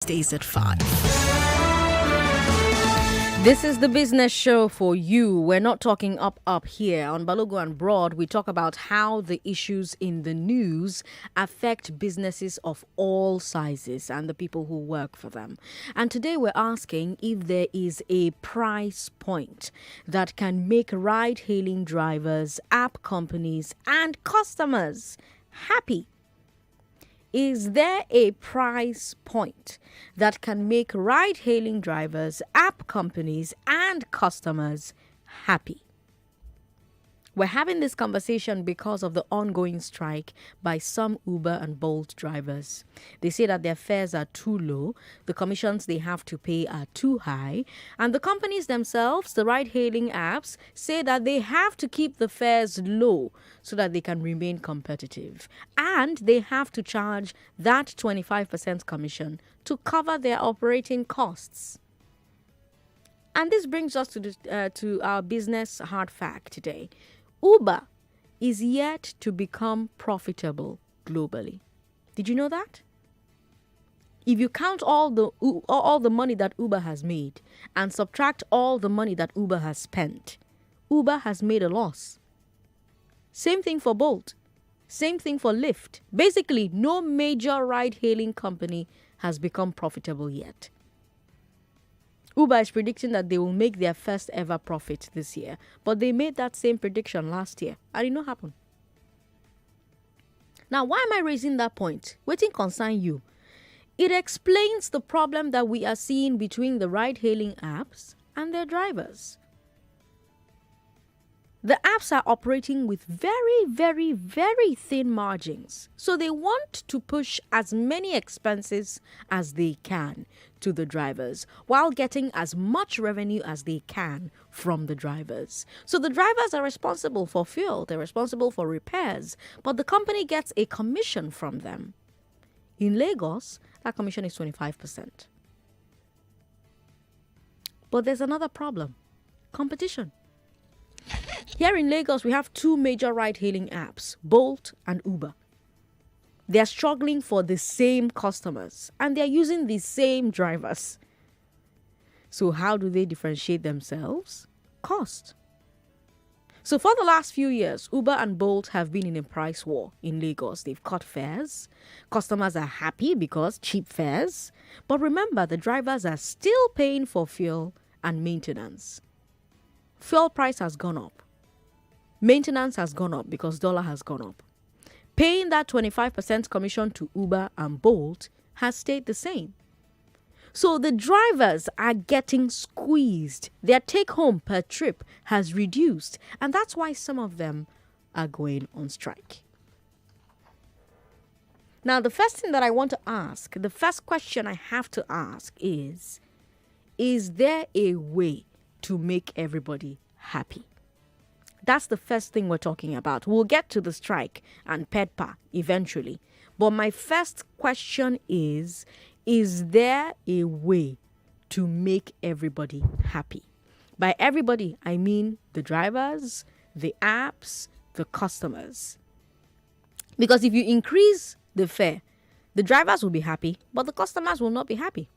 Stays at 5. This is the business show for you. We're not talking up here. On Balogo and Broad, we talk about how the issues in the news affect businesses of all sizes and the people who work for them. And today we're asking if there is a price point that can make ride-hailing drivers, app companies, and customers happy. Is there a price point that can make ride-hailing drivers, app companies, and customers happy? We're having this conversation because of the ongoing strike by some Uber and Bolt drivers. They say that their fares are too low, the commissions they have to pay are too high, and the companies themselves, the ride-hailing apps, say that they have to keep the fares low so that they can remain competitive. And they have to charge that 25% commission to cover their operating costs. And this brings us to our business hard fact today. Uber is yet to become profitable globally. Did you know that? If you count all the money that Uber has made and subtract all the money that Uber has spent, Uber has made a loss. Same thing for Bolt. Same thing for Lyft. Basically, no major ride-hailing company has become profitable yet. Uber is predicting that they will make their first ever profit this year. But they made that same prediction last year. And it did not happen. Now, why am I raising that point? Waiting concern you. It explains the problem that we are seeing between the ride-hailing apps and their drivers. The apps are operating with very, very, very thin margins. So they want to push as many expenses as they can to the drivers while getting as much revenue as they can from the drivers. So the drivers are responsible for fuel, they're responsible for repairs, but the company gets a commission from them. In Lagos, that commission is 25%. But there's another problem: competition. Here in Lagos, we have two major ride-hailing apps, Bolt and Uber. They're struggling for the same customers and they're using the same drivers. So how do they differentiate themselves? Cost. So for the last few years, Uber and Bolt have been in a price war in Lagos. They've cut fares. Customers are happy because cheap fares. But remember, the drivers are still paying for fuel and maintenance. Fuel price has gone up. Maintenance has gone up because dollar has gone up. Paying that 25% commission to Uber and Bolt has stayed the same. So the drivers are getting squeezed. Their take home per trip has reduced. And that's why some of them are going on strike. Now, the first thing that I want to ask, the first question I have to ask is there a way to make everybody happy? That's the first thing we're talking about. We'll get to the strike and PEDPA eventually. But my first question is there a way to make everybody happy? By everybody, I mean the drivers, the apps, the customers. Because if you increase the fare, the drivers will be happy, but the customers will not be happy.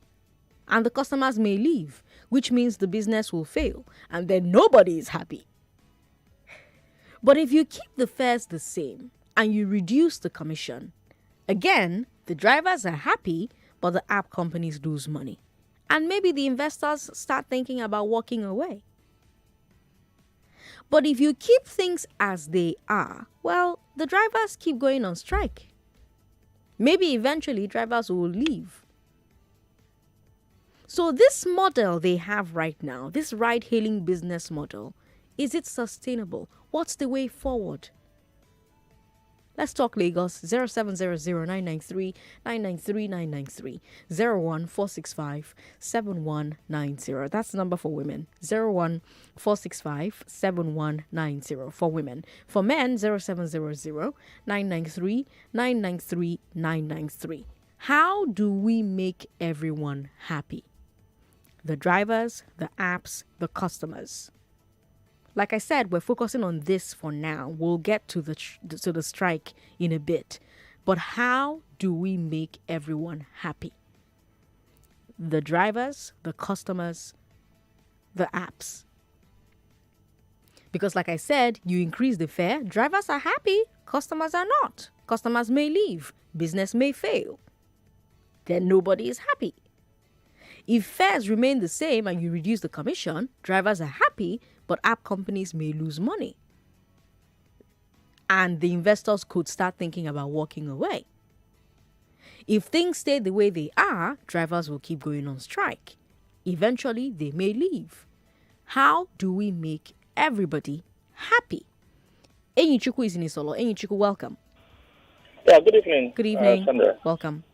And the customers may leave, which means the business will fail, and then nobody is happy. But if you keep the fares the same and you reduce the commission, again, the drivers are happy, but the app companies lose money. And maybe the investors start thinking about walking away. But if you keep things as they are, well, the drivers keep going on strike. Maybe eventually drivers will leave. So this model they have right now, this ride-hailing business model, is it sustainable? What's the way forward? Let's talk Lagos. 0700-993-993 993 01465-7190. That's the number for women. 01465-7190 for women. For men, 0700-993 993. How do we make everyone happy? The drivers, the apps, the customers. Like I said, we're focusing on this for now. We'll get to the strike in a bit. But how do we make everyone happy? the drivers, the customers, the apps. Because like I said, you increase the fare, drivers are happy, customers are not. Customers may leave, business may fail. Then nobody is happy. If fares remain the same and you reduce the commission, drivers are happy, but app companies may lose money. And the investors could start thinking about walking away. If things stay the way they are, drivers will keep going on strike. Eventually, they may leave. How do we make everybody happy? Enyichukwu is in Isolo. Enyichukwu, welcome. Yeah, good evening. Good evening. Sandra. Welcome.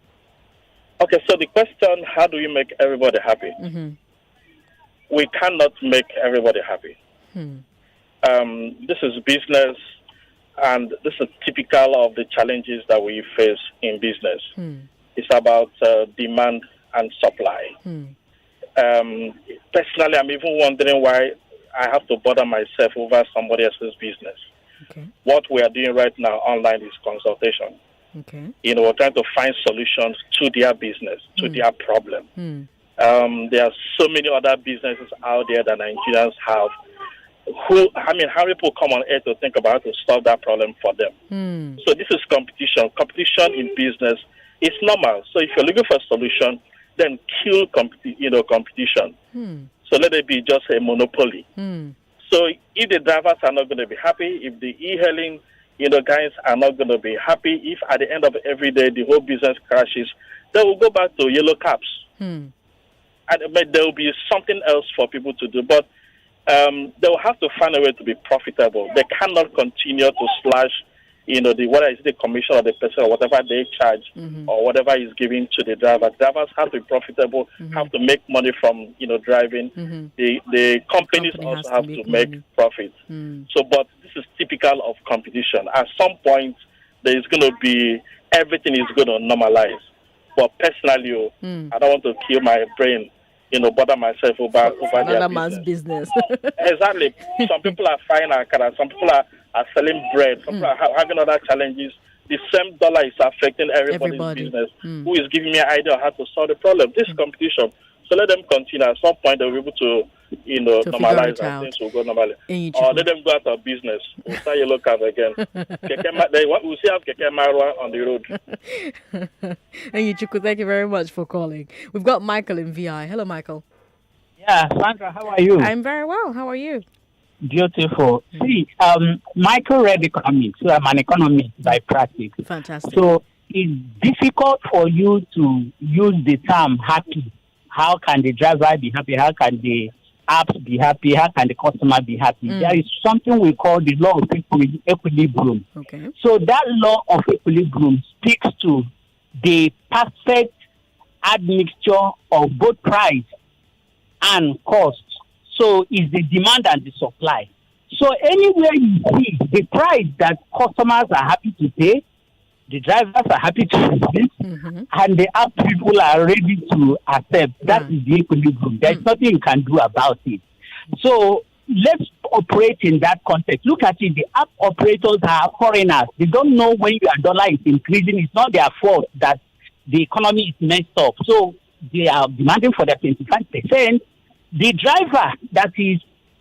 Okay, so the question, how do you make everybody happy? Mm-hmm. We cannot make everybody happy. This is business, and this is typical of the challenges that we face in business. It's about demand and supply. Personally, I'm even wondering why I have to bother myself over somebody else's business. Okay. What we are doing right now online is consultation. Okay. We're trying to find solutions to their business, to their problem. There are so many other businesses out there that Nigerians have. How many people come on air to think about how to solve that problem for them? So this is competition. Competition in business is normal. So if you're looking for a solution, then kill competition. So let it be just a monopoly. So if the drivers are not going to be happy, if the e-hailing guys are not going to be happy, if at the end of every day the whole business crashes, they will go back to yellow cabs. But there will be something else for people to do. But they will have to find a way to be profitable. They cannot continue to slash, whether it's the commission or the person or whatever they charge or whatever is given to the driver. Drivers have to be profitable, have to make money from, driving. The companies also have to make profit. So, but this is typical of competition. At some point, there is going to be, everything is going to normalize. But personally, I don't want to kill my brain, bother myself over their business. Exactly. Some people are frying akara, some people are selling bread, some people are having other challenges. The same dollar is affecting everybody's business. Who is giving me an idea of how to solve the problem? This is competition. So let them continue. At some point, they'll be able to, normalize and things will go normally. Or let them go out of business. We'll start yellow cab again. We'll see have Keke Marwa on the road. Enyichukwu, thank you very much for calling. We've got Michael in VI. Hello, Michael. Yeah, Sandra, how are you? I'm very well. How are you? Beautiful. See, Michael read economics, so I'm an economist by practice. Fantastic. So it's difficult for you to use the term happy. How can the driver be happy? How can the apps be happy? How can the customer be happy? There is something we call the law of equilibrium. Okay. So that law of equilibrium speaks to the perfect admixture of both price and cost. So it's the demand and the supply. So anywhere you see the price that customers are happy to pay, the drivers are happy to receive, and the app people are ready to accept. That is the equilibrium. There's nothing you can do about it. So let's operate in that context. Look at it. The app operators are foreigners. They don't know when your dollar is increasing. It's not their fault that the economy is messed up. So they are demanding for their 25%. The driver that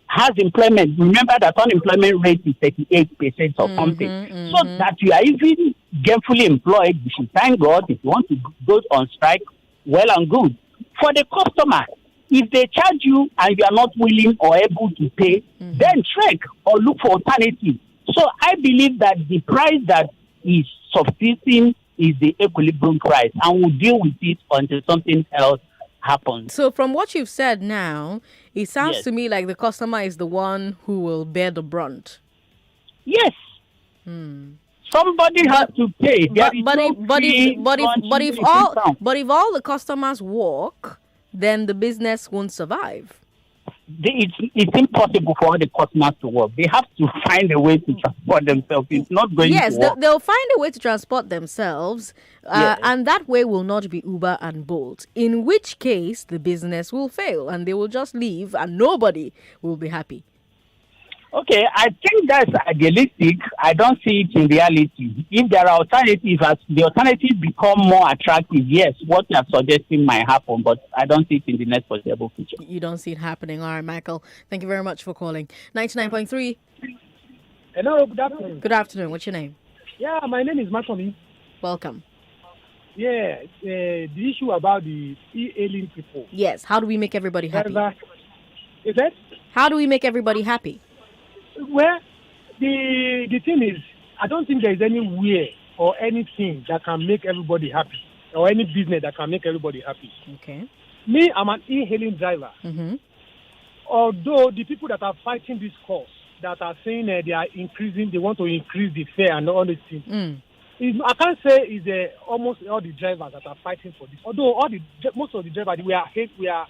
has employment, remember that unemployment rate is 38% or something. So that you are even gainfully employed, you should thank God. If you want to go on strike, well and good. For the customer, if they charge you and you are not willing or able to pay, then strike or look for alternative. So I believe that the price that is subsisting is the equilibrium price, and we'll deal with it until something else happens. So from what you've said now, it sounds to me like the customer is the one who will bear the brunt. Yes. Somebody has to pay. But if all the customers walk, then the business won't survive. It's impossible for all the customers to work. They have to find a way to transport themselves. It's not going to work. Yes, they'll find a way to transport themselves, and that way will not be Uber and Bolt, in which case the business will fail and they will just leave and nobody will be happy. Okay, I think that's idealistic. I don't see it in reality. If there are alternatives, as the alternatives become more attractive, yes, what you are suggesting might happen, but I don't see it in the next foreseeable future. You don't see it happening. All right, Michael. Thank you very much for calling. 99.3. Hello, good afternoon. Good afternoon. What's your name? Yeah, my name is Matomi. Welcome. Yeah, the issue about the e-hailing people. Yes. How do we make everybody happy? Is that? How do we make everybody happy? Well, the thing is, I don't think there is anywhere or anything that can make everybody happy, or any business that can make everybody happy. Okay. Me, I'm an e-hailing driver. Mm-hmm. Although the people that are fighting this cause, that are saying they want to increase the fare and all these things. I can't say it's almost all the drivers that are fighting for this. Although most of the drivers, we are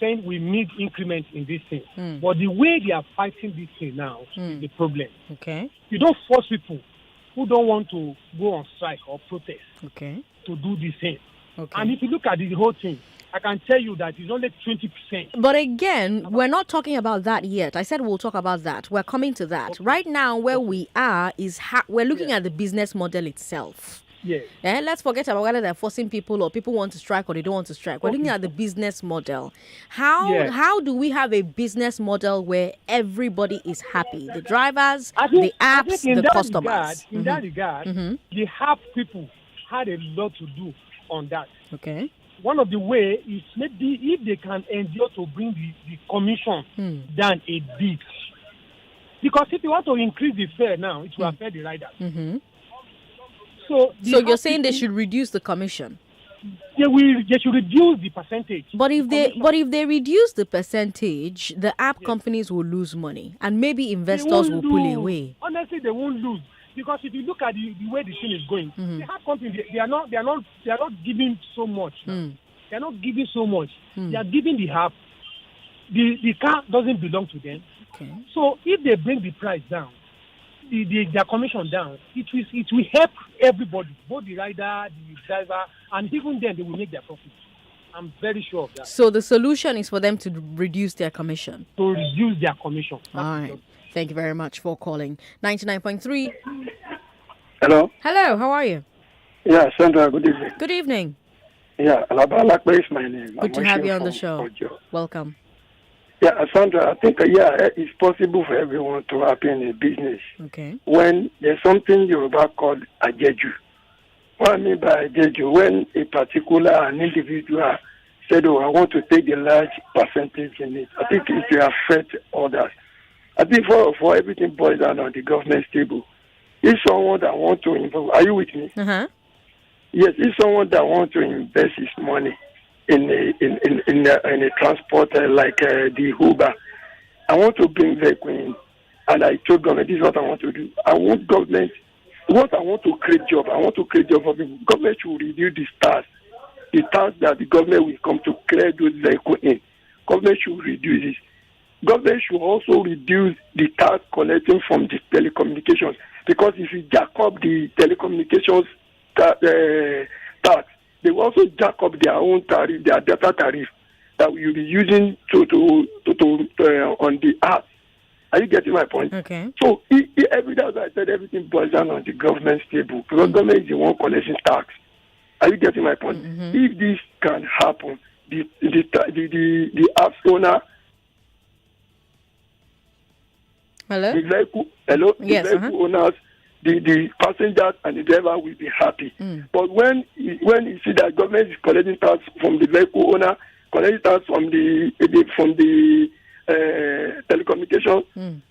saying we need increment in this thing. But the way they are fighting this thing now is the problem. Okay. You don't force people who don't want to go on strike or protest to do this thing. Okay. And if you look at the whole thing, I can tell you that it's only 20%. But again, we're not talking about that yet. I said we'll talk about that. We're coming to that. Okay. Right now, where we are is we're looking at the business model itself. Yes. Let's forget about whether they're forcing people or people want to strike or they don't want to strike. We're looking at the business model. How do we have a business model where everybody is happy? The drivers, the apps, the customers. In that regard, the app people had a lot to do on that. Okay. One of the ways is maybe if they can endure to bring the commission down a bit. Because if you want to increase the fare now, it will affect the riders. Mm-hmm. So you're saying they should reduce the commission? They should reduce the percentage. But if they reduce the percentage, the app companies will lose money, and maybe investors will pull away. Honestly, they won't lose, because if you look at the way the thing is going, the app companies they are not giving so much. They are not giving so much. They are giving the app. The car doesn't belong to them. Okay. So if they bring the price down, their commission down, it will help everybody, both the rider, the driver, and even then they will make their profit. I'm very sure of that. So the solution is for them to reduce their commission. To reduce their commission. All right. Thank you very much for calling. 99.3. Hello. Hello, how are you? Yeah, Sandra, good evening. Good evening. Yeah, Alabalakwe is my name. Good to have you on the show. Welcome. Yeah, Sandra, I think, it's possible for everyone to happen in a business. Okay. When there's something Yoruba called ajeju. What I mean by ajeju, when an individual said, I want to take a large percentage in it, I think it will affect others. I think for everything boils down on the government table. If someone that want to involve, are you with me? Uh-huh. Yes, if someone that want to invest his money in a transport like the Uber, I want to bring vehicle in, and I told government this is what I want to do. I want government. What I want to create job. I want to create job for people. Government should reduce the tax that the government will come to clear those vehicles in. Government should reduce it. Government should also reduce the tax collecting from the telecommunications, because if you jack up the telecommunications tax, they will also jack up their own tariff, their data tariff that we will be using to on the app. Are you getting my point? Okay. So every day, as I said, everything boils down on the government's table, because government is the one collecting tax. Are you getting my point? Mm-hmm. If this can happen, the app owner. Hello. The vehicle owners, the passengers and the driver will be happy. But when you see that government is collecting tax from the vehicle owner, collecting tax from the telecommunication,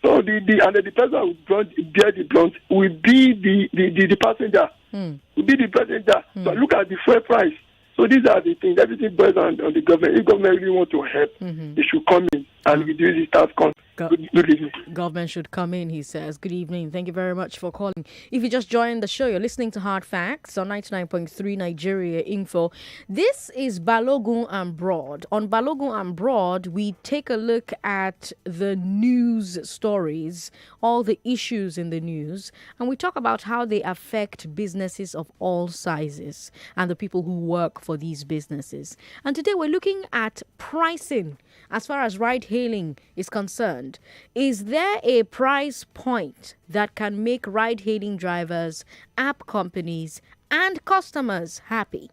so the person who bear the blunt will be the passenger. Will be the passenger. So look at the fuel price. So these are the things. Everything boils on the government. If government really want to help, they should come in and reduce the tax cost. Good evening. Government should come in, he says. Good evening. Thank you very much for calling. If you just joined the show, you're listening to Hard Facts on 99.3 Nigeria Info. This is Balogun and Broad. On Balogun and Broad, we take a look at the news stories, all the issues in the news, and we talk about how they affect businesses of all sizes and the people who work for these businesses. And today we're looking at pricing as far as ride-hailing is concerned, is there a price point that can make ride-hailing drivers, app companies, and customers happy?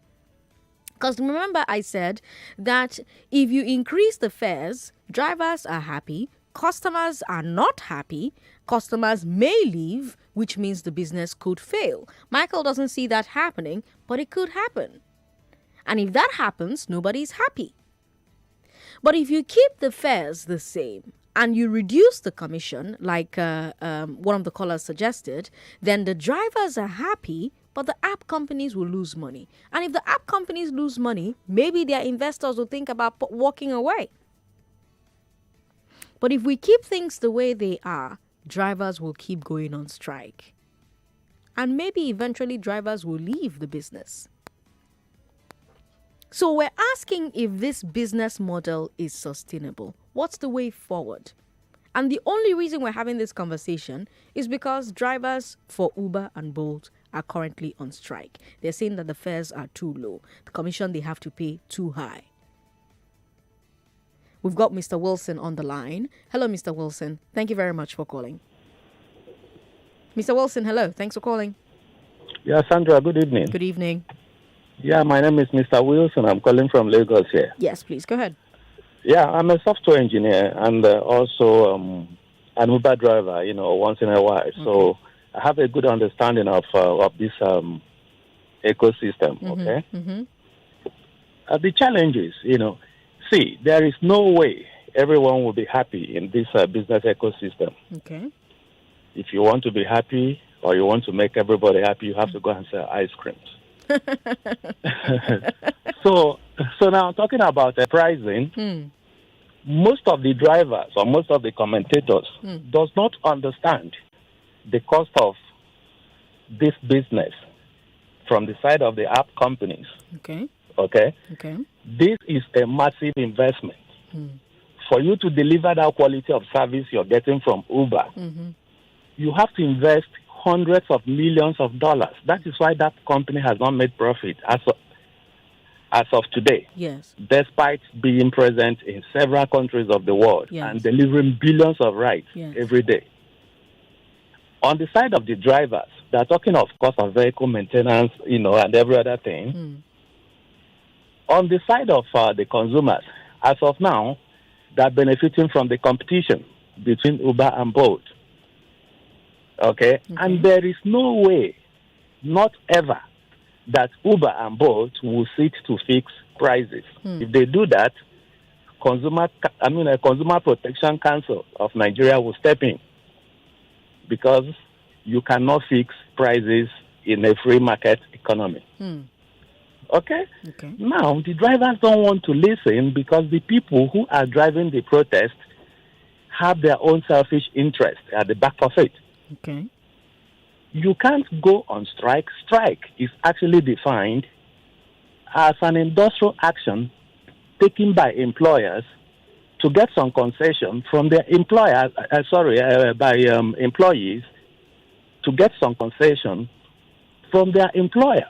Because remember I said that if you increase the fares, drivers are happy, customers are not happy, customers may leave, which means the business could fail. Michael doesn't see that happening, but it could happen. And if that happens, nobody's happy. But if you keep the fares the same and you reduce the commission, like one of the callers suggested, then the drivers are happy, but the app companies will lose money. And if the app companies lose money, maybe their investors will think about walking away. But if we keep things the way they are, drivers will keep going on strike. And maybe eventually drivers will leave the business. So we're asking if this business model is sustainable. What's the way forward? And the only reason we're having this conversation is because drivers for Uber and Bolt are currently on strike. They're saying that the fares are too low. The commission they have to pay too high. We've got Mr. Wilson on the line. Hello, Mr. Wilson. Thank you very much for calling. Mr. Wilson, hello. Thanks for calling. Yeah, Sandra, good evening. Good evening. Yeah, my name is Mr. Wilson. I'm calling from Lagos here. Yes, please. Go ahead. Yeah, I'm a software engineer and also an Uber driver, once in a while. Okay. So I have a good understanding of this ecosystem, okay? Mm-hmm. The challenge is, see, there is no way everyone will be happy in this business ecosystem. Okay. If you want to be happy or you want to make everybody happy, you have to go and sell ice creams. So now talking about pricing, most of the drivers or most of the commentators does not understand the cost of this business from the side of the app companies. Okay. This is a massive investment. For you to deliver that quality of service you're getting from Uber, you have to invest hundreds of millions of dollars. That is why that company has not made profit as of today. Yes. Despite being present in several countries of the world and delivering billions of rides every day. On the side of the drivers, they're talking of cost of vehicle maintenance, and every other thing. On the side of the consumers, as of now, they're benefiting from the competition between Uber and Bolt. Okay? And there is no way, not ever, that Uber and Bolt will sit to fix prices. If they do that, Consumer Protection Council of Nigeria will step in because you cannot fix prices in a free market economy. Okay? Now, the drivers don't want to listen because the people who are driving the protest have their own selfish interest at the back of it. Okay. You can't go on strike. Strike is actually defined as an industrial action taken by employers to get some concession from their employers, employees to get some concession from their employer.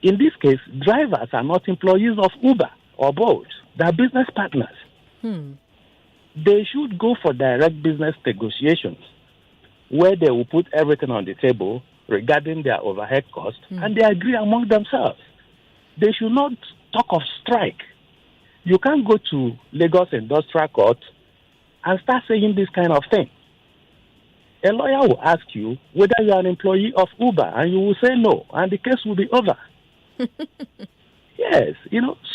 In this case, drivers are not employees of Uber or Bolt. They are business partners. They should go for direct business negotiations where they will put everything on the table regarding their overhead costs and they agree among themselves. They should not talk of strike. You can't go to Lagos Industrial Court and start saying this kind of thing. A lawyer will ask you whether you are an employee of Uber and you will say no and the case will be over. Yes,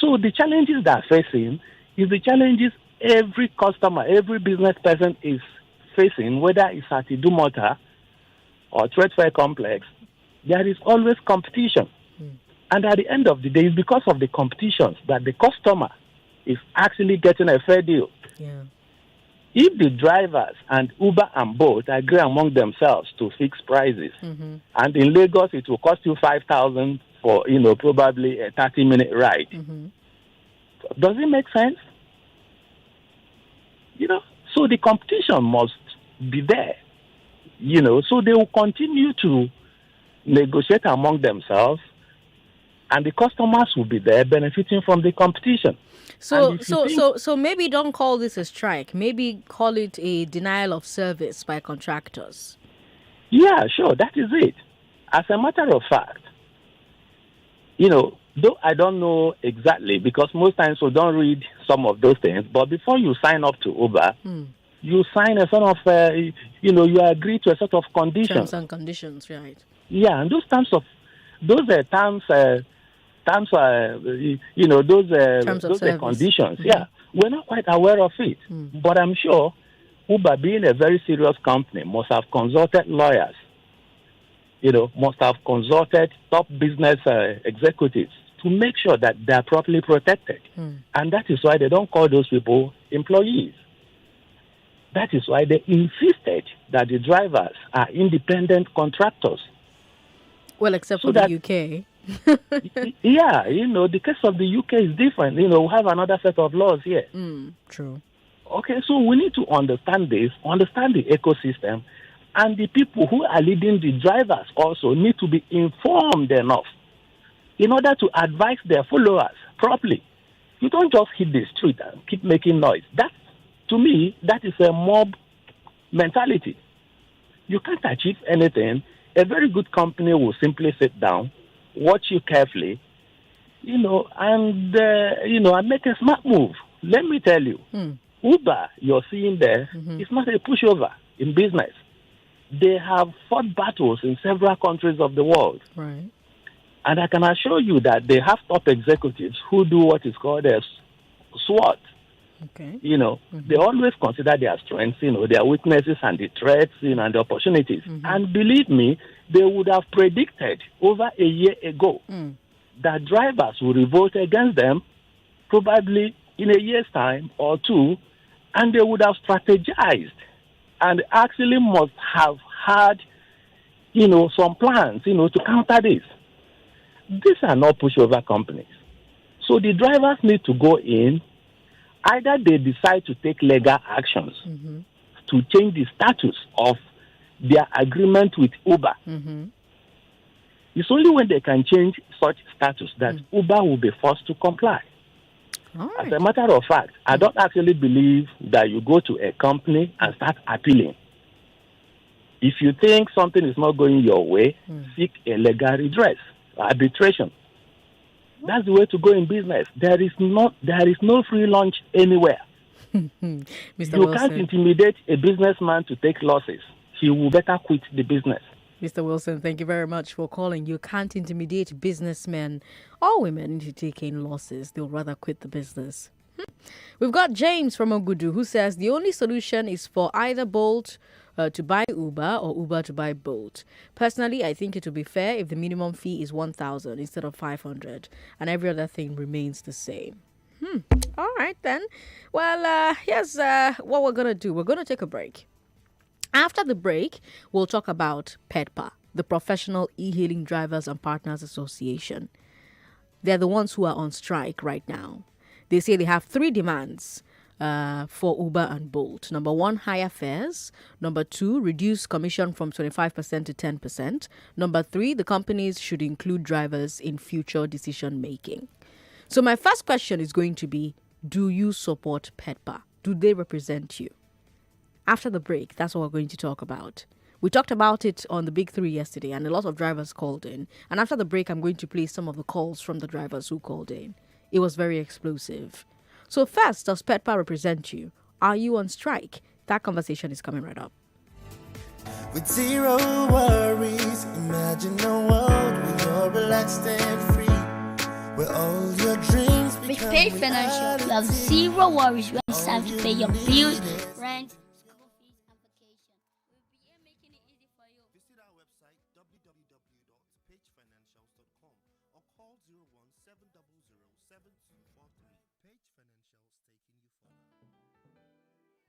so the challenges they are facing is the challenges every customer, every business person is facing, whether it's at Idumota or Trade Fair Complex. There is always competition. And at the end of the day, it's because of the competitions that the customer is actually getting a fair deal. Yeah. If the drivers and Uber and Bolt agree among themselves to fix prices, and in Lagos it will cost you 5,000 for, probably a 30-minute ride, does it make sense? So the competition must be there. So they will continue to negotiate among themselves And the customers will be there benefiting from the competition. So maybe don't call this a strike. Maybe call it a denial of service by contractors. Yeah, sure, that is it. As a matter of fact, though I don't know exactly, because most times we don't read some of those things, but before you sign up to Uber, you sign a sort of, you agree to a sort of conditions. Terms and conditions, right. Yeah, and those terms, those conditions, we're not quite aware of it. But I'm sure Uber, being a very serious company, must have consulted lawyers, must have consulted top business executives to make sure that they are properly protected. And that is why they don't call those people employees. That is why they insisted that the drivers are independent contractors. Well, except for the UK. Yeah, the case of the UK is different. We have another set of laws here. True. Okay, so we need to understand this, understand the ecosystem, and the people who are leading the drivers also need to be informed enough in order to advise their followers properly. You don't just hit the street and keep making noise. That, to me, that is a mob mentality. You can't achieve anything. A very good company will simply sit down, watch you carefully, and make a smart move. Let me tell you, Uber, you're seeing there, is not a pushover in business. They have fought battles in several countries of the world. Right. And I can assure you that they have top executives who do what is called a SWOT. Okay. They always consider their strengths, their weaknesses and the threats, and the opportunities. And believe me, they would have predicted over a year ago that drivers will revolt against them, probably in a year's time or two, and they would have strategized and actually must have had, some plans, to counter this. These are not pushover companies. So the drivers need to go in. Either they decide to take legal actions to change the status of their agreement with Uber. It's only when they can change such status that Uber will be forced to comply. Right. As a matter of fact, I don't actually believe that you go to a company and start appealing. If you think something is not going your way, seek a legal redress, arbitration. That's the way to go in business. There is no free lunch anywhere. Mr. You Wilson. can't intimidate a businessman to take losses. He will better quit the business. Mr. Wilson, thank you very much for calling. You can't intimidate businessmen or women into taking losses. They'll rather quit the business. We've got James from Ogudu who says the only solution is for either Bolt to buy Uber or Uber to buy Bolt. Personally, I think it would be fair if the minimum fee is 1,000 instead of 500 and every other thing remains the same. All right, then. Well, here's what we're going to do. We're going to take a break. After the break, we'll talk about PEDPA, the Professional E-Hailing Drivers and Partners Association. They're the ones who are on strike right now. They say they have three demands for Uber and Bolt. Number one, higher fares. Number two, reduce commission from 25% to 10%. Number three, the companies should include drivers in future decision making. So my first question is going to be, do you support PEDPA? Do they represent you? After the break, that's what we're going to talk about. We talked about it on the Big Three yesterday, and a lot of drivers called in. And after the break, I'm going to play some of the calls from the drivers who called in. It was very explosive. So first, does PEDPA represent you? Are you on strike? That conversation is coming right up. With zero worries, imagine a world where you're relaxed and free, where all your dreams become With Page Financial, you have zero worries when it's time to pay your bills, rent, school fees, and vacation. We'll be here making it easy for you. Visit our website www.pagefinancials.com or call 017007243. Page Financials, taking you further.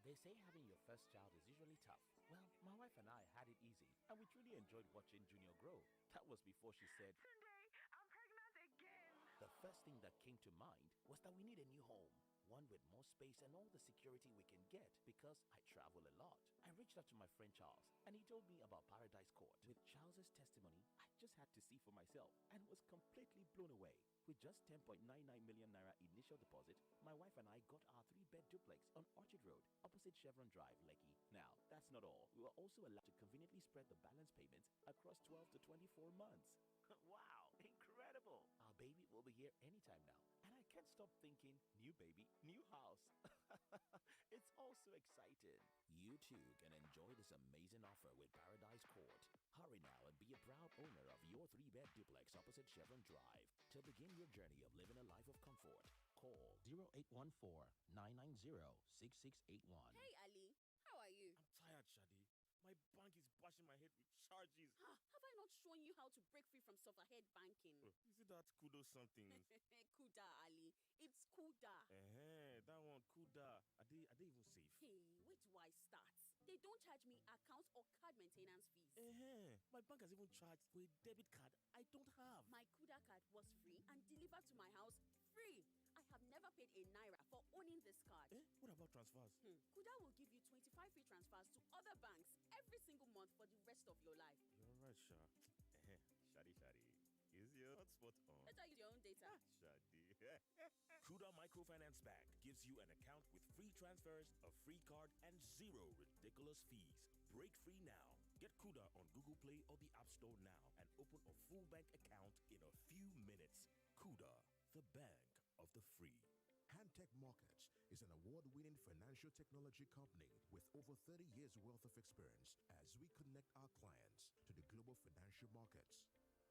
They say having your first child is usually tough. Well, my wife and I had it easy, and we truly enjoyed watching Junior grow. That was before she said, "Today, I'm pregnant again." The first thing that came to mind was that we need a new home, one with more space and all the security we can get because I travel a lot. I reached out to my friend Charles, and he told me about Paradise Court. With Charles's testimony, I just had to see for myself and was completely blown away. With just 10.99 million naira initial deposit, my wife and I got our 3-bed duplex on Orchard Road, opposite Chevron Drive, Lekki. Now, that's not all. We were also allowed to conveniently spread the balance payments across 12 to 24 months. Wow, incredible! Our baby will be here anytime now, and I can't stop thinking, new baby, new house. It's all so exciting. You too can enjoy this amazing offer with Paradise Court. Hurry now and be a proud owner of your 3-bed duplex opposite Chevron Drive. To begin your journey of living a life of comfort, call 0814-990-6681. Hey Ali, how are you? I'm tired, Shadi. My bank is bashing my head with charges. Have I not shown you how to break free from sufferhead banking? Is it that Kudo something? Kuda, Ali. It's Kuda. That one, Kuda. Are they even safe? Hey, wait till I start. They don't charge me account or card maintenance fees. My bank has even charged for a debit card I don't have. My Kuda card was free and delivered to my house free. I have never paid a naira for owning this card. What about transfers? Kuda will give you 25 free transfers to other banks every single month for the rest of your life. You're right, Sha. Shadi. Is your hotspot on? Better use your own data. Shadi. Kuda Microfinance Bank gives you an account with free transfers, a free card, and 0 ridiculous fees. Break free now. Get Kuda on Google Play or the App Store now and open a full bank account in a few minutes. Kuda, the bank of the free. Hantech Markets is an award-winning financial technology company with over 30 years worth of experience as we connect our clients to the global financial markets.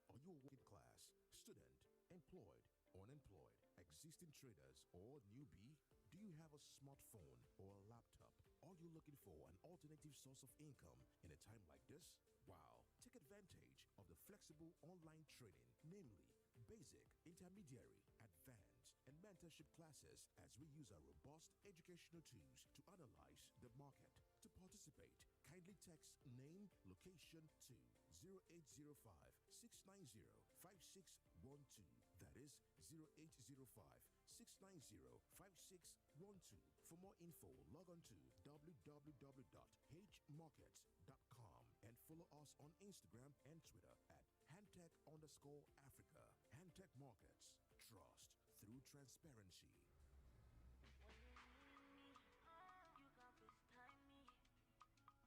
Are you a working class, student, employed, unemployed, existing traders, or newbie? Do you have a smartphone or a laptop? Are you looking for an alternative source of income in a time like this? Wow! Take advantage of the flexible online training, namely basic, intermediary, advanced, and mentorship classes as we use our robust educational tools to analyze the market. To participate, kindly text name, location to 0805-690-5612. That is 0805-690-5612. For more info, log on to www.hmarkets.com and follow us on Instagram and Twitter at Hantech_Africa. Hantech Markets. Trust through transparency. When you need me, you can FaceTime me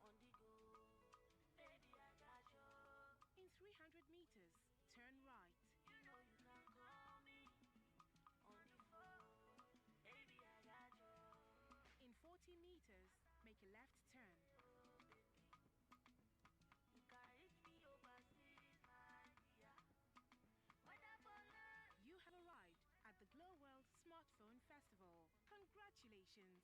on the go. Baby, I got you. In 300 meters, turn right. You know you can call me on the phone. Baby, I got you. In 40 meters, make a left turn. Oh, baby. You can reach me overseas, my dear. You have arrived at the Glow World Smartphone Festival. Congratulations!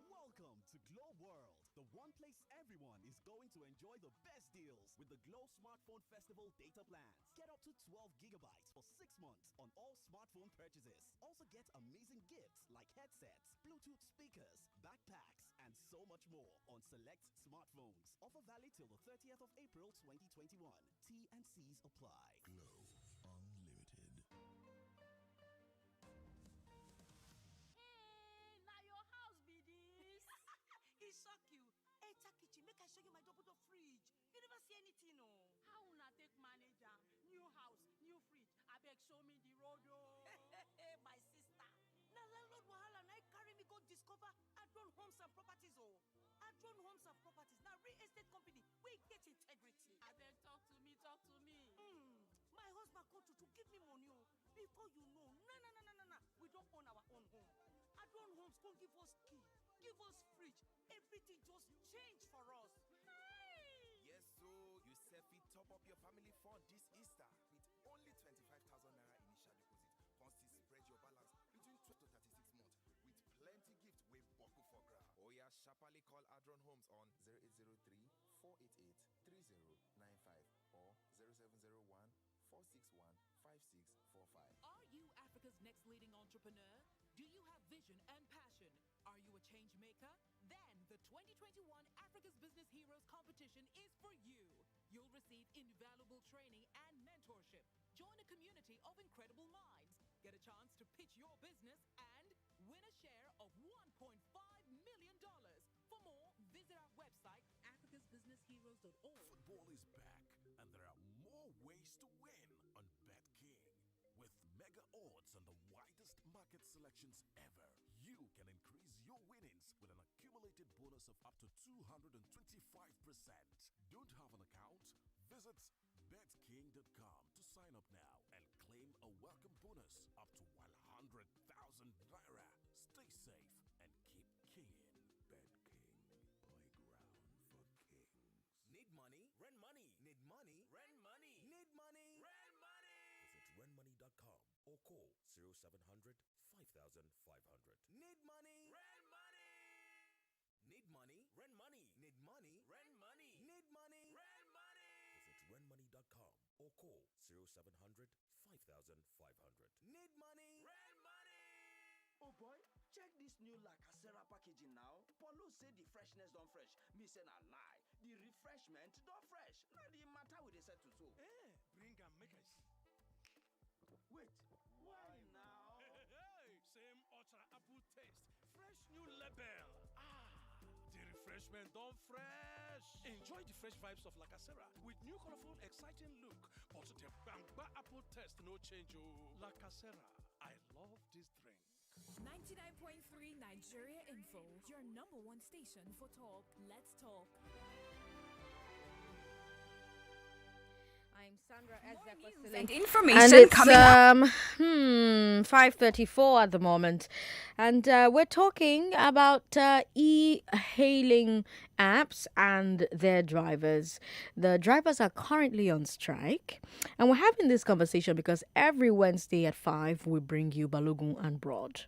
Welcome to Glow World, the one place everyone is going to enjoy the best deals with the Glow Smartphone Festival data plans. Get up to 12 gigabytes for 6 months on all smartphone purchases. Also get amazing gifts like headsets, Bluetooth speakers, backpacks, and so much more on select smartphones. Offer valid till the 30th of April 2021. T&Cs apply. Glow Unlimited. Hey, now your house be this. It shock you. Enter kitchen, make I show you my double door fridge. You never see anything, no. How una take manage am? New house, new fridge. Abeg show me the road, oh. My sister. Now landlord wahala na carry me go discover Adron Homes and Properties, oh. Adron Homes and Properties, now real estate company. We get integrity. Abeg talk to me. My husband called to give me money, oh. Before you know, no. We don't own our own home. Adron Homes go give us key, give us fridge. Everything just changed for us. Hey! Yes, so you selfie top up your family fund this Easter with only 25,000 naira initial deposit. Constantly spread your balance between 12 to 36 months with plenty gift we buckle for grab. Oh yeah, sharply call Adron Homes on 0803-488-3095 or 0701-461-5645. Are you Africa's next leading entrepreneur? Do you have vision and passion? Are you a change maker? Then the 2021 Africa's Business Heroes competition is for you. You'll receive invaluable training and mentorship. Join a community of incredible minds. Get a chance to pitch your business and win a share of $1.5 million. For more, visit our website, africasbusinessheroes.org. Football is back, and there are odds and the widest market selections ever. You can increase your winnings with an accumulated bonus of up to 225%. Don't have an account? Visit betking.com to sign up now and claim a welcome bonus up to 100,000 naira. Stay safe and keep kinging. BetKing, playground for kings. Need money? Rent money. Need money? Rent money. Need money? Rent money. Visit renmoney.com or call 0700 5500. Need money? Rent money. Need money? Rent money. Need money? Rent money. Need money? Rent money. Visit renmoney.com or call 0700 5500. Need money? Rent money. Oh boy, check this new La Casera packaging now. Paulo say the freshness don't fresh. Me say na lie. The refreshment don't fresh. Now the matter with the set to so. Bring and make I see. Wait, why now? Hey, same ultra apple taste. Fresh new label. The refreshment don't fresh. Enjoy the fresh vibes of La Casera with new colorful, exciting look. But the bamba apple taste no change. La Casera, I love this drink. 99.3 Nigeria Info, your number one station for talk. Let's talk. I'm Sandra And information and it's, coming up. 5:34 at the moment, and we're talking about e-hailing apps and their drivers. The drivers are currently on strike, and we're having this conversation because every Wednesday at 5 we bring you Balogun and Broad.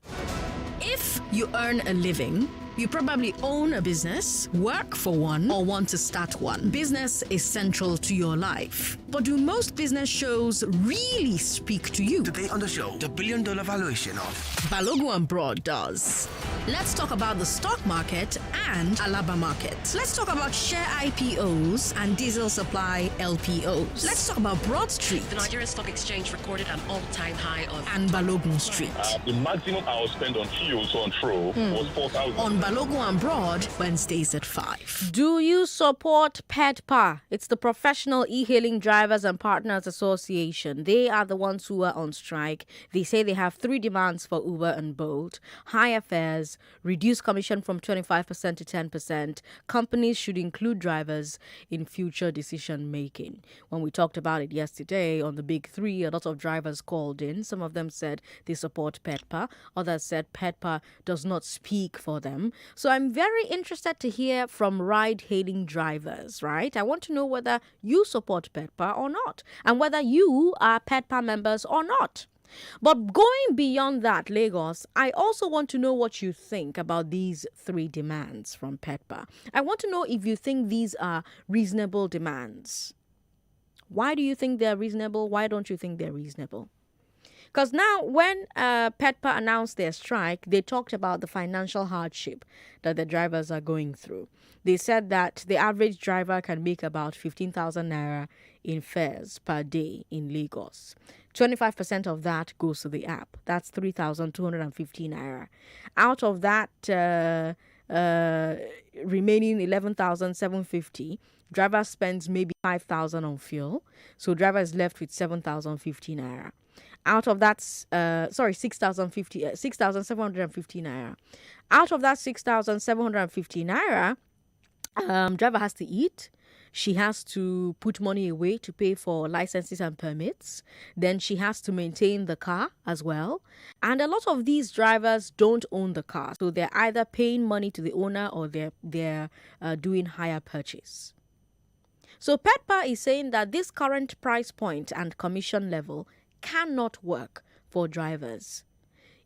If you earn a living, you probably own a business, work for one, or want to start one. Business is central to your life. But do most business shows really speak to you? Today on the show, the $1 billion valuation of Balogun and Broad does. Let's talk about the stock market and Alaba market. Let's talk about share IPOs and diesel supply LPOs. Let's talk about Broad Street. The Nigerian Stock Exchange recorded an all-time high of... And Balogun Street. The maximum I will spend on fuel to and fro was 4,000. On Balogun and Broad, Wednesdays at 5. Do you support PEDPA? It's the Professional E-Hailing Drivers and Partners Association. They are the ones who are on strike. They say they have 3 demands for Uber and Bolt: higher fares, reduce commission from 25% to 10%. Companies should include drivers in future decision making. When we talked about it yesterday on the Big Three, a lot of drivers called in. Some of them said they support PEDPA. Others said PEDPA does not speak for them. So I'm very interested to hear from ride-hailing drivers, right? I want to know whether you support PEDPA or not, and whether you are PEDPA members or not. But going beyond that, Lagos, I also want to know what you think about these 3 demands from PEDPA. I want to know if you think these are reasonable demands. Why do you think they're reasonable? Why don't you think they're reasonable? Because now when PEDPA announced their strike, they talked about the financial hardship that the drivers are going through. They said that the average driver can make about 15,000 naira in fares per day in Lagos. 25% of that goes to the app. That's 3,215 naira. Out of that remaining 11,750, driver spends maybe 5,000 on fuel. So driver is left with 7,050 naira. Out of that, 6,750 naira. Out of that 6,750 naira, driver has to eat. She has to put money away to pay for licenses and permits. Then she has to maintain the car as well. And a lot of these drivers don't own the car. So they're either paying money to the owner or they're doing hire purchase. So PEDPA is saying that this current price point and commission level cannot work for drivers.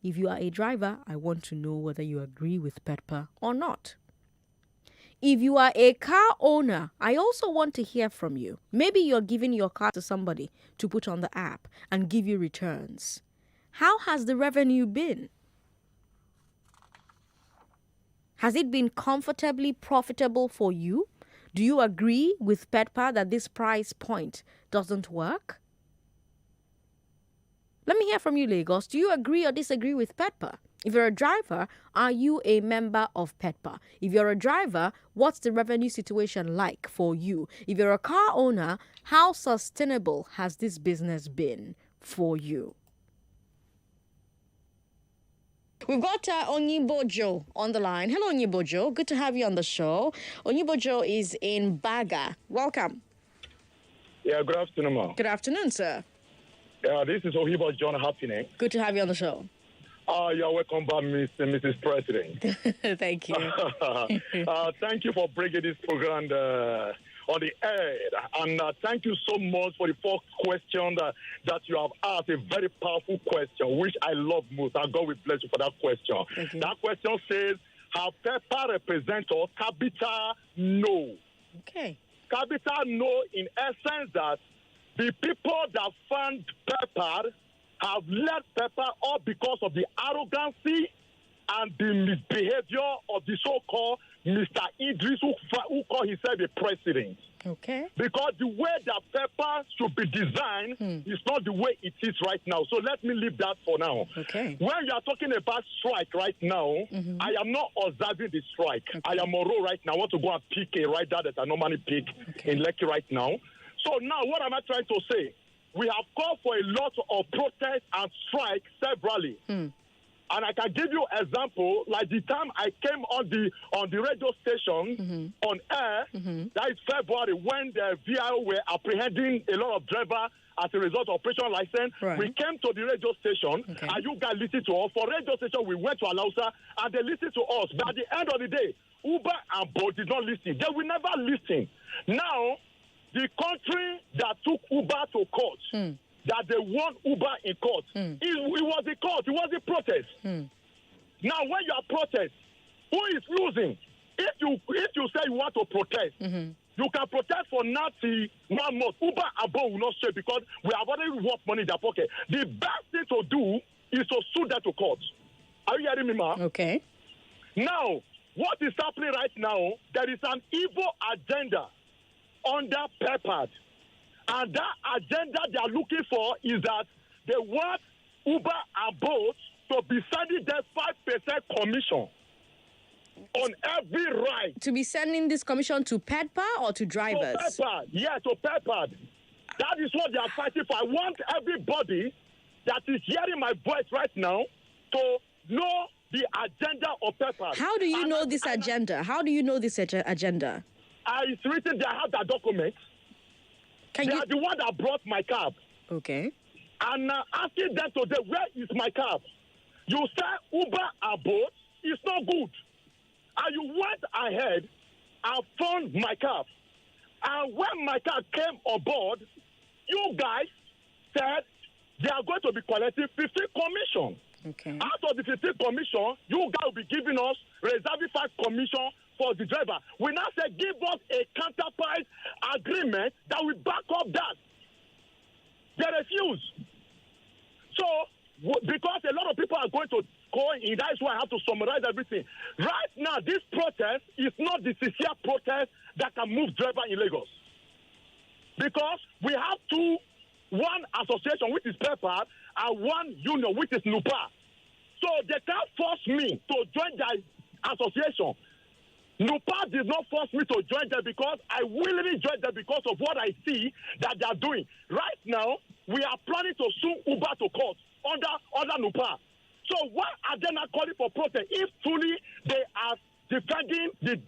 If you are a driver, I want to know whether you agree with PEDPA or not. If you are a car owner, I also want to hear from you. Maybe you're giving your car to somebody to put on the app and give you returns. How has the revenue been? Has it been comfortably profitable for you? Do you agree with PEDPA that this price point doesn't work? Let me hear from you, Lagos. Do you agree or disagree with PEDPA? If you're a driver, are you a member of PEDPA? If you're a driver, what's the revenue situation like for you? If you're a car owner, how sustainable has this business been for you? We've got Onyibojo on the line. Hello, Onyibojo. Good to have you on the show. Onyibojo is in Baga. Welcome. Yeah, good afternoon, ma. Good afternoon, sir. Yeah, this is Ohibo John Happening. Good to have you on the show. You're welcome back, Mrs. President. Thank you. Thank you for bringing this program on the air. And thank you so much for the first question that you have asked, a very powerful question, which I love most. And God will bless you for that question. That question says, have Pepper represent us? Capital, no. Okay. Capital, no, in essence that the people that fund Pepper have led Pepper up because of the arrogancy and the misbehavior of the so-called Mr. Idris, who called himself a president. Okay. Because the way that Pepper should be designed is not the way it is right now. So let me leave that for now. Okay. When you are talking about strike right now, I am not observing the strike. I am on road right now. I want to go and pick a rider that I normally pick in Lekki right now. So now what am I trying to say? We have called for a lot of protests and strike severally. And I can give you an example, like the time I came on the radio station on air, that is February, when the VIO were apprehending a lot of drivers as a result of operation license. Right. We came to the radio station, and you guys listened to us. For radio station, we went to Alausa, and they listened to us. But at the end of the day, Uber and Bolt did not listen. They will never listen. Now, the country that took Uber to court, that they won Uber in court, it was the court, it was the protest. Now, when you are protest, who is losing? If you say you want to protest, you can protest for nothing 1 month. Uber and Bolt will not share because we have already worked money in their pocket. The best thing to do is to sue them to court. Are you hearing me, ma? Okay. Now, what is happening right now, there is an evil agenda under Peppered. And that agenda they are looking for is that they want Uber and Bolt to be sending them 5% commission on every ride. To be sending this commission to Pepper or to drivers? To Peppered, yeah, to Peppered. That is what they are fighting for. I want everybody that is hearing my voice right now to know the agenda of Peppered. How do you know this agenda? How do you know this agenda? It's written there, I have the documents. They are the one that brought my cab. Okay. And asking them today, where is my cab? You say Uber and Bolt, it's not good. And you went ahead and found my cab. And when my car came on board, you guys said they are going to be collecting 15 commission. Okay. Out of the 15 commission, you guys will be giving us reserving 5 commission for the driver. We now say give us a counterpart agreement that will back up that. They refuse. So, because a lot of people are going to go in, that's why I have to summarize everything. Right now, this protest is not the sincere protest that can move driver in Lagos. Because we have one association, which is Pepper, and one union, which is NUPA. So they can't force me to join their association. NUPA did not force me to join them because I willingly joined them because of what I see that they are doing. Right now, we are planning to sue Uber to court under NUPA. So why are they not calling for protest if truly they are defending the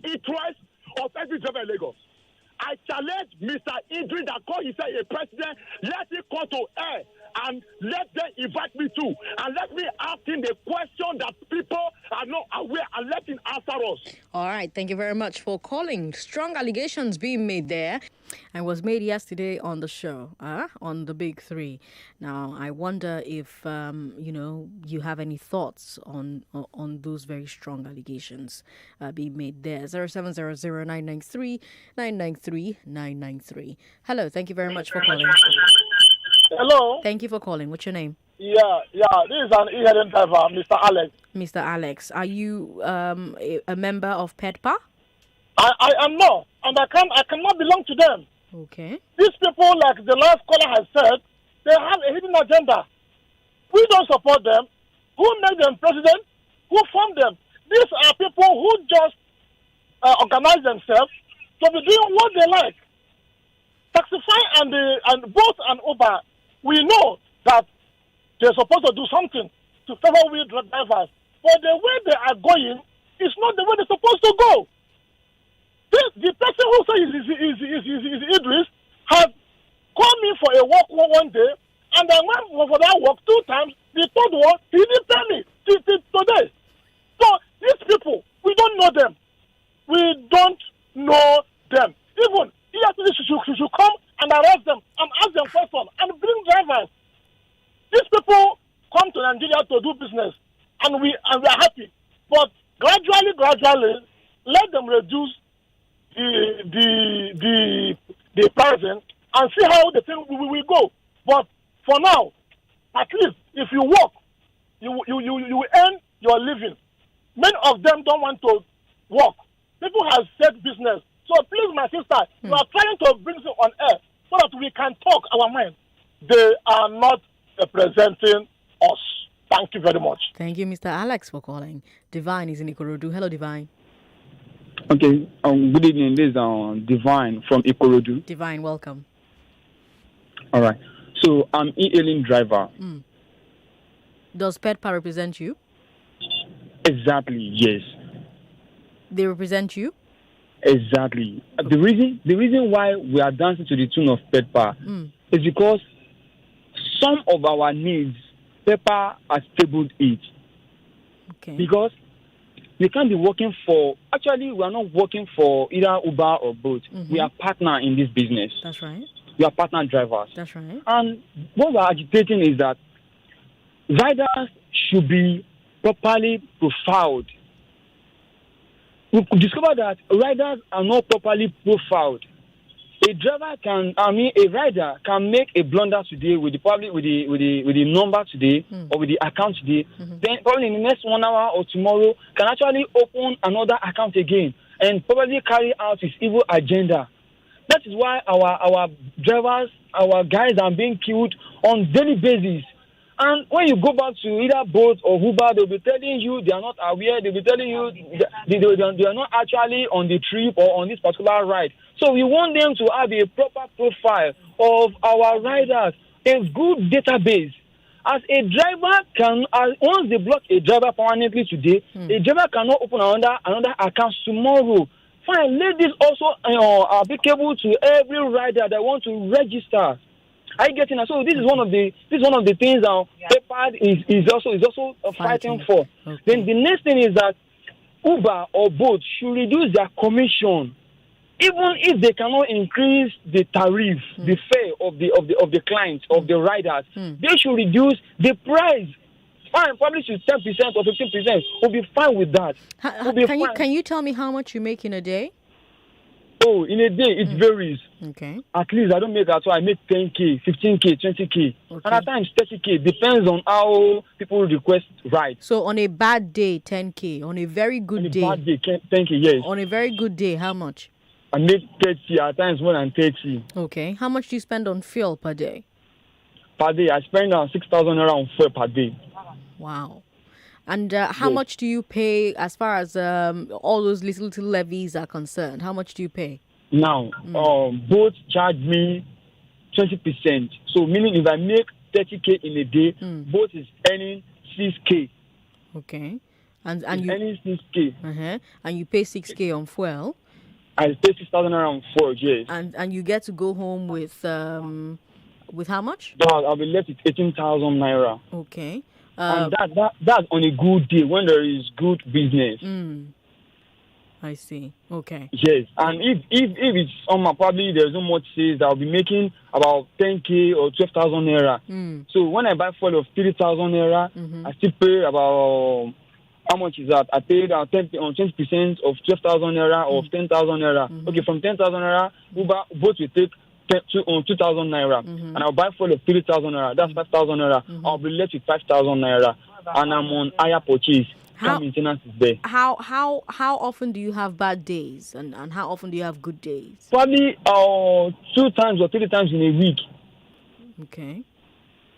interest of every driver in Lagos? I challenge Mr. Idris that called himself a president. Let him come to air and let them invite me too. And let me ask him the question that people are not aware and let him answer us. All right. Thank you very much for calling. Strong allegations being made there. And was made yesterday on the show, on the Big Three. Now, I wonder if, you have any thoughts on those very strong allegations being made there. 0700-993-993-993. Hello. Thank you very much for calling. Hello. Thank you for calling. What's your name? Yeah. This is an e-heading driver, Mr. Alex. Mr. Alex, are you a member of PEDPA? I am not, and I cannot belong to them. Okay. These people, like the last caller has said, they have a hidden agenda. We don't support them. Who made them president? Who formed them? These are people who just organize themselves to be doing what they like. Taxify and Bolt and Uber, we know that they're supposed to do something. to favor we drivers. But the way they are going is not the way they're supposed to go. The person who says is Idris has called me for a walk one day, and I went for that walk 2 times. The third one, he didn't tell me till today. So these people, we don't know them. We don't know them. Even EFCC should come and arrest them and ask them questions and bring drivers. These people come to Nigeria to do business, and we are happy. But gradually, let them reduce the pricing and see how the thing will go. But for now, at least if you work, you earn your living. Many of them don't want to work. People have said business. So please, my sister, you are trying to bring it on air so that we can talk our mind. They are not representing us. Thank you very much. Thank you, Mr. Alex, for calling. Divine is in Ikorodu. Hello, Divine. Okay, good evening. This is Divine from Ikorodu. Divine, welcome. All right. So I'm e-hailing driver. Does PEDPA represent you? Exactly, yes. They represent you? Exactly. The reason why we are dancing to the tune of PEDPA is because some of our needs, PEDPA has tabled it. Okay. Because we can't be working for, actually we are not working for either Uber or Bolt. We are partner in this business. That's right. We are partner drivers. That's right. And what we are agitating is that riders should be properly profiled. We could discover that riders are not properly profiled. A rider can make a blunder today with the number today or with the account today. Then probably in the next 1 hour or tomorrow can actually open another account again and probably carry out his evil agenda. That is why our drivers, our guys are being killed on daily basis. And when you go back to either Bolt or Uber, they'll be telling you they are not aware. They'll be telling you they are not actually on the trip or on this particular ride. So we want them to have a proper profile of our riders, a good database. As a driver once they block a driver permanently today, a driver cannot open another account tomorrow. Fine, let this also applicable to every rider that wants to register. Are you getting that? So this is one of the things PEDPA is also fighting for. Okay. Then the next thing is that Uber or Bolt should reduce their commission, even if they cannot increase the tariff, the fare of the clients of the riders. They should reduce the price. Fine, probably to 10% or 15%. We'll be fine with that. Can you tell me how much you make in a day? Oh, in a day, it varies. Okay. At least I don't make that, so I make 10K, 15K, 20K. Okay. And at times 30K. Depends on how people request rides. So on a bad day, 10K. On a very good day. On a bad day, 10K, yes. On a very good day, how much? I make 30, at times more than 30. Okay. How much do you spend on fuel per day? Per day, I spend 6,000 Naira on fuel per day. Wow. And how much do you pay as far as all those little levies are concerned? How much do you pay? Now, both charge me 20%. So meaning if I make 30K in a day, both is earning 6K. Okay. And you earning 6K. And you pay 6K on fuel. I pay 6,000 around fuel, yes. And you get to go home with how much? I'll be left with 18,000 Naira. Okay. And that's on a good day when there is good business. I see. Okay. Yes, and if it's probably there's no much sales, I'll be making about 10K or 12,000 Naira. So when I buy fuel of 3,000 Naira, I still pay about how much is that? I paid 20% of 12,000 Naira or 10,000 Naira. Okay, from 10,000 Naira, Uber both will take 2,000 Naira, and I'll buy fuel of 3,000 Naira. That's 5,000 Naira. I'll be left with 5,000 Naira, and I'm on higher purchase. How maintenance is there? How often do you have bad days, and how often do you have good days? Probably 2 times or 3 times in a week. Okay.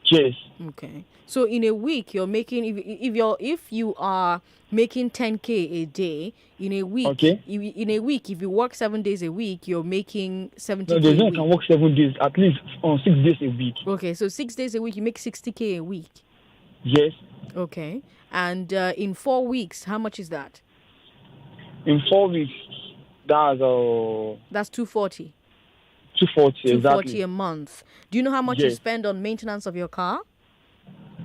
Yes. Okay. So in a week, you're making if you are making 10K a day in a week. Okay. In a week, if you work 7 days a week, you're making 70K. No, there's no one can work 7 days. At least on 6 days a week. Okay, so 6 days a week, you make 60K a week. Yes. Okay. And in 4 weeks, how much is that? In 4 weeks, that's That's 240. 240 240 exactly. a month. Do you know how much you Yes. spend on maintenance of your car?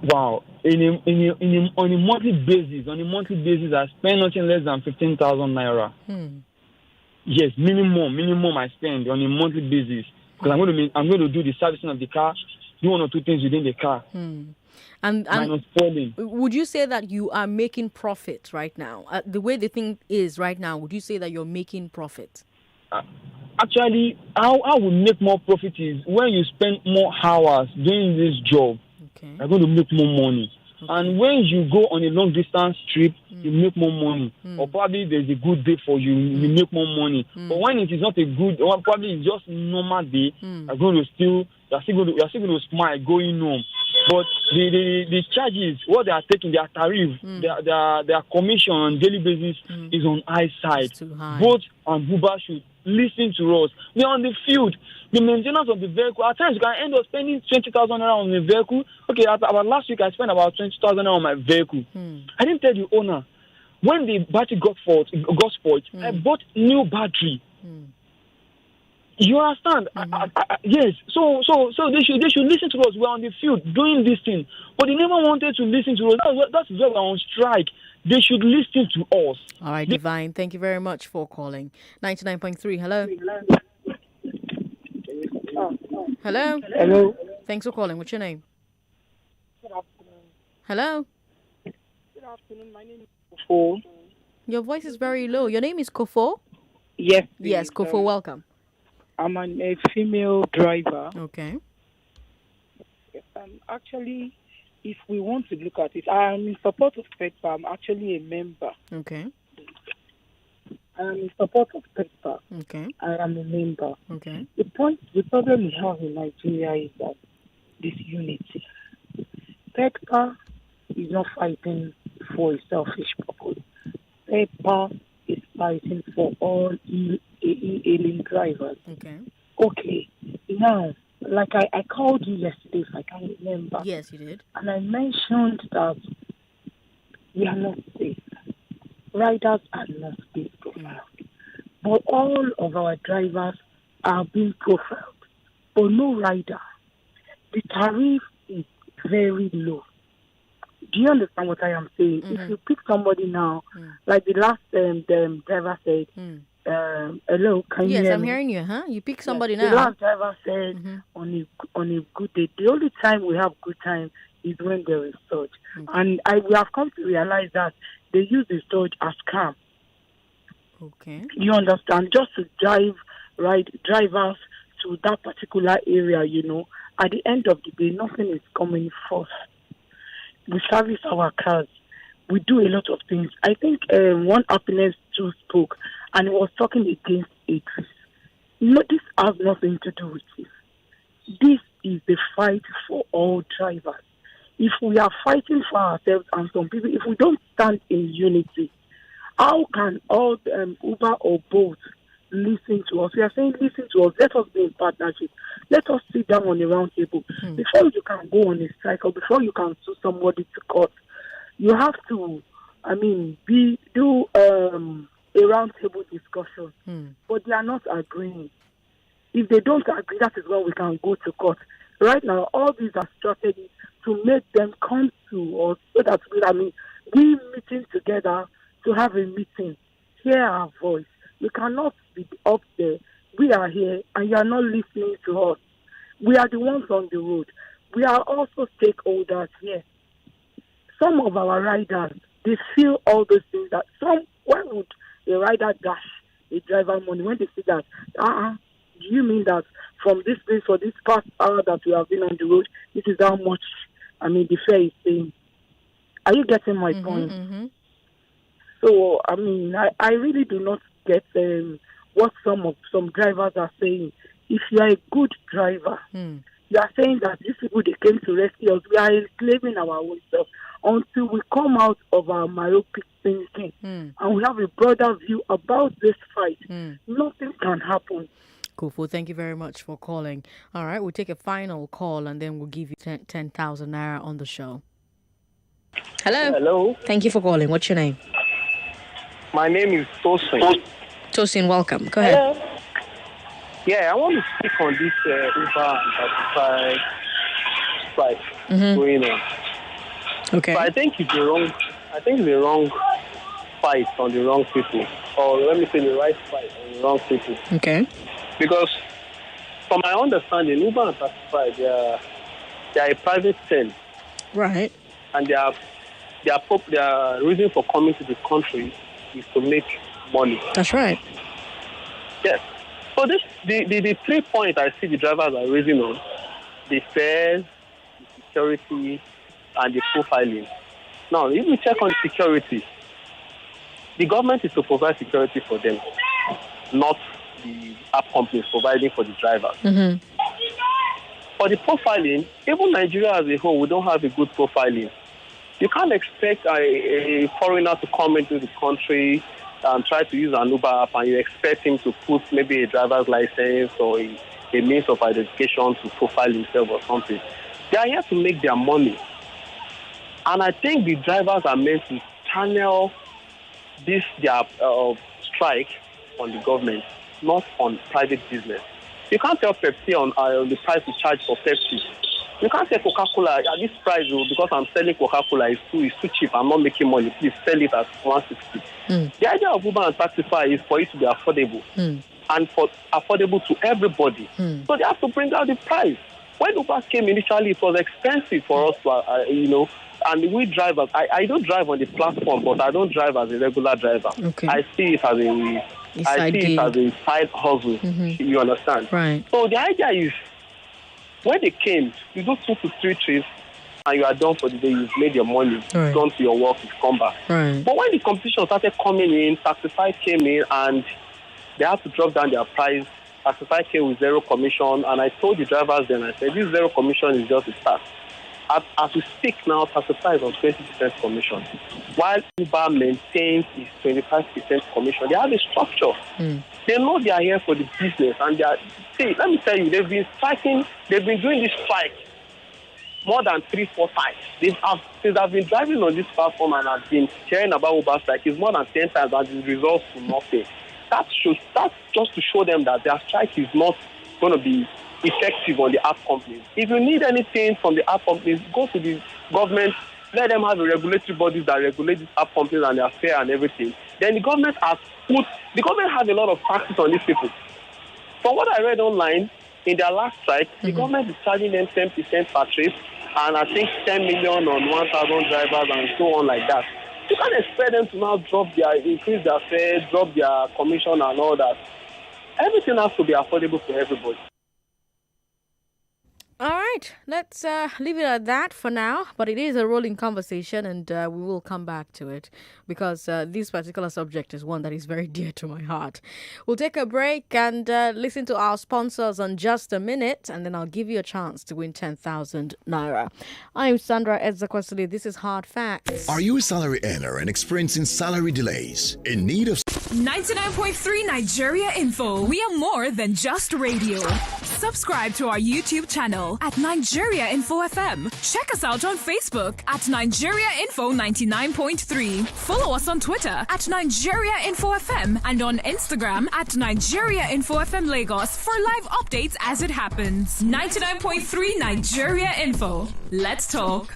Wow. On a monthly basis, I spend nothing less than 15,000 naira. Yes, minimum I spend on a monthly basis because I'm going to do the servicing of the car, do one or two things within the car. And Minus falling. would you say that you are making profit right now? The way the thing is right now, would you say that you're making profit? Actually, how I will make more profit is when you spend more hours doing this job, you're going to make more money. And when you go on a long distance trip, you make more money. Or probably there's a good day for you, you make more money. But when it is not a good, or probably it's just normal day, you're still going to smile going home. But the charges, what they are taking, their tariff, their commission on daily basis is on high side. Both and Buba should listen to us. We're on the field. The maintenance of the vehicle, at times you can end up spending 20,000 naira on the vehicle. Okay, about last week I spent about 20,000 naira on my vehicle. I didn't tell the owner. When the battery got spoiled, I bought new battery. You understand? Yes. So they should listen to us. We're on the field doing this thing, but they never wanted to listen to us. That's why we're on strike. They should listen to us. All right, Divine. Thank you very much for calling. 99.3. Hello. Hello. Hello. Thanks for calling. What's your name? Good afternoon. Hello. Good afternoon. My name is Kofo. Your voice is very low. Your name is Kofo? Yes. Yes, Kofo. Welcome. I'm a female driver. Okay. Actually, if we want to look at it, I'm in support of PETPA. I'm actually a member. Okay. I'm in support of PETPA. Okay. I am a member. Okay. The problem we have in Nigeria is that this unity. PETPA is not fighting for a selfish purpose. PETPA is fighting for all alien drivers. Okay. Okay. Now, like I called you yesterday, if I can remember. Yes, you did. And I mentioned that we are not safe. Riders are not being profiled. But all of our drivers are being profiled. But no rider. The tariff is very low. Do you understand what I am saying? If you pick somebody now, like the last driver said, hello, can you Yes, hear I'm me? hearing you, huh? You pick somebody The now. last driver said on a good day. The only time we have good time is when there is surge. And we have come to realize that they use the surge as scam. Okay. You understand? Just to drive drivers to that particular area, you know. At the end of the day, nothing is coming first. We service our cars. We do a lot of things. I think one happiness too spoke, and he was talking against Idris. No, this has nothing to do with this. This is the fight for all drivers. If we are fighting for ourselves and some people, if we don't stand in unity, how can all Uber or Bolt listen to us? We are saying listen to us. Let us be in partnership. Let us sit down on a round table. Before you can go on a strike or before you can sue somebody to court, you have to, do a round table discussion. But they are not agreeing. If they don't agree, that is when we can go to court. Right now, all these are strategies to make them come to us so that we meeting together to have a meeting, hear our voice. We cannot be up there. We are here and you are not listening to us. We are the ones on the road. We are also stakeholders here. Some of our riders, they feel all those things that why would a rider dash a driver money when they see that, do you mean that from this place or this past hour that we have been on the road, this is how much, the fare is paying? Are you getting my point? So, I really do not get what some drivers are saying. If you are a good driver, you are saying that these people, they came to rescue us. We are enslaving our own self until we come out of our myopic thinking and we have a broader view about this fight. Nothing can happen. Kofo, thank you very much for calling. All right, we'll take a final call and then we'll give you 10,000 naira on the show. Hello. Hello. Thank you for calling. What's your name? My name is Tosin. Tosin, welcome. Go ahead. Hello. Yeah, I want to speak on this Uber and Taxify strike going on. Okay. So I think it's the wrong fight on the wrong people, or let me say the right fight on the wrong people. Okay. Because from my understanding, Uber and Taxify, they are a private firm. Right. And their reason for coming to the country is to make money. That's right. Yes. So the 3 points I see the drivers are raising on: the fares, the security, and the profiling. Now, if we check on security, the government is to provide security for them, not the app companies providing for the drivers. For the profiling, even Nigeria as a whole, we don't have a good profiling. You can't expect a foreigner to come into the country and try to use an Uber app, and you expect him to put maybe a driver's license or a means of identification to profile himself or something. They are here to make their money. And I think the drivers are meant to channel their strike on the government, not on private business. You can't tell Pepsi on the price you charge for Pepsi. You can't say Coca-Cola at this price because I'm selling Coca-Cola is too cheap. I'm not making money. Please sell it at 160. The idea of Uber and Taxify is for it to be affordable and for affordable to everybody. So they have to bring down the price. When Uber came initially, it was expensive for us to, and we drivers. I don't drive on the platform, but I don't drive as a regular driver. Okay. I see it as a side hustle. You understand? Right. So the idea is, when they came, you do 2 to 3 trips and you are done for the day. You've made your money, Right. gone to your work, you've come back. Right. But when the competition started coming in, Taxify came in and they had to drop down their price. Taxify came with 0 commission, and I told the drivers then, I said, this 0 commission is just a start. As we speak now, Taxify is on 20% commission, while Uber maintains its 25% commission. They have a structure. They know they are here for the business, and they are. See, let me tell you, they've been doing this strike more than 3-4 times. Since I've been driving on this platform and I've been hearing about Uber strike, it's more than 10 times, and it results to nothing. That's just to show them that their strike is not going to be effective on the app companies. If you need anything from the app companies, go to the government, let them have a regulatory bodies that regulate these app companies and their fare and everything. Then the government has a lot of taxes on these people. From what I read online, in their last strike, the government is charging them 10% per trip, and I think 10 million on 1,000 drivers and so on like that. You can't expect them to now increase their fare, drop their commission and all that. Everything has to be affordable for everybody. All right, let's leave it at that for now. But it is a rolling conversation, and we will come back to it because this particular subject is one that is very dear to my heart. We'll take a break and listen to our sponsors on just a minute, and then I'll give you a chance to win 10,000 naira. I'm Sandra Edzakwasili. This is Hard Facts. Are you a salary earner and experiencing salary delays? In need of 99.3 Nigeria Info. We are more than just radio. Subscribe to our YouTube channel at Nigeria Info FM. Check us out on Facebook at Nigeria Info 99.3. Follow us on Twitter at Nigeria Info FM and on Instagram at Nigeria Info FM Lagos for live updates as it happens. 99.3 Nigeria Info. Let's talk.